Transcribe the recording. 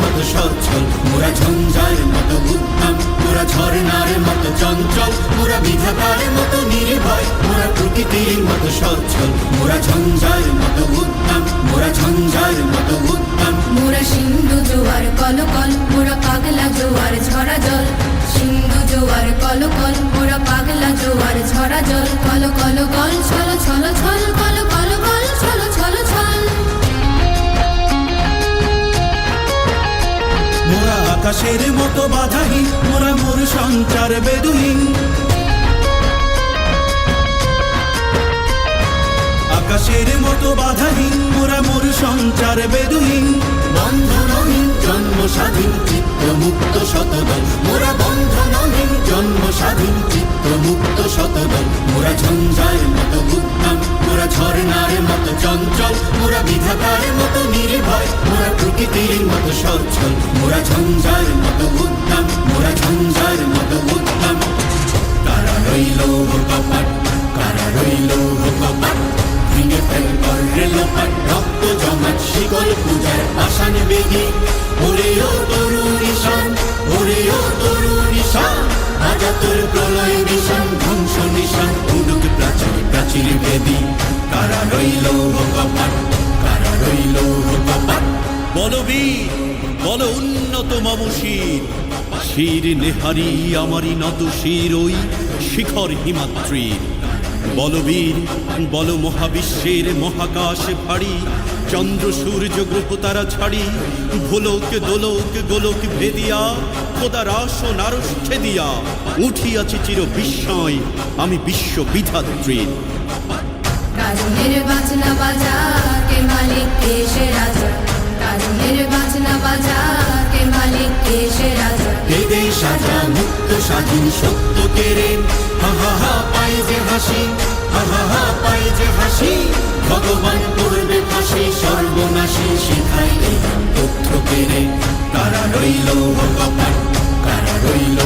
মতো সচ্ছল, মোরা ঝঞ্ঝার মতো উদ্যম, মোরা ঝর্ণার মতো চঞ্চল, মোরা বিধাতার মতো নির্ভয়, মোরা প্রকৃতির মতো সচ্ছল, মোরা ঝঞ্ঝার মতো উদ্যম, মোরা ঝঞ্ঝার মতো উদ্যম। মোরা সিন্ধু জোয়ার কলকল, মোরা পাগলা জোয়ার ঝরা জল, সিন্ধু জোয়ার কলকল, মোরা পাগলা জোয়ার ঝরা জল, কল কল কল ছল ছল ছল, কল কল কল ছল ছল ছল। মোরা আকাশের মতো বাধাহীন, মোরা মোর সঞ্চার বেদুহীন, আকাশের মতো বাধাহীন, মোরা মোর সঞ্চার বেদুহীন। বন্ধনহীন জন্ম স্বাধীন চিত্ত মুক্ত শতদল, মোরা বন্ধনহীন জন্ম স্বাধীন চিত্ত মুক্ত শতদল। মোরা ঝঞ্ঝার মতো উদ্যম, মোরা ঝর্ণার মতো চঞ্চল, মোরা বিধাতার মতো নির্ভয়, মোরা প্রকৃতির মতো সচ্ছল, মোরা ঝঞ্ঝার মতো উদ্যম, মোরা ঝঞ্ঝার মতো উদ্যম। কারা রইল কপাট, কারা রইল কপাট, ভেঙে ফেল করে লোপাট, রক্ত জমাট শিকল পূজার পাষাণ বেদি। ওরে ও তরুণ ঈশান, ওরে ও তরুণ ঈশান, আজা তোর প্রলয় নিশান, ধ্বংস নিশান, উডুক প্রাচীর প্রাচীর বেদি। কারা রইল কপাট, কারা রইল কপাট। বলবীর বল উন্নত মম শির, শির নেহারি আমারি নত শির ওই শিখর হিমাদ্রির। বলবীর বল মহাবিশ্বের মহাকাশ ভারী, চন্দ্র সূর্য গ্রহ তারা ছাড়ি, ভোলক দোলক গোলক ভেদিয়া, খোদার আসন আরশ ছেদিয়া, উঠিয়াছি চির বিস্ময় আমি বিশ্ব বিধাত্রীর। কাজনের বাজনা বাজা কে মালিক কে সে রাজা, কাজনের বাজনা বাজা কে মালিক কে সে রাজা। বেদে সাজা মুক্ত স্বাধীন সত্য কেড়ে, হা হা হা পাই যে হাসি, হা হা হা পাই যে হাসি। ভগবান করবে ফাঁসি সর্বনাশী, শিখাই এই তথ্য কেড়ে। কারা রইল কপাট, কারা রইল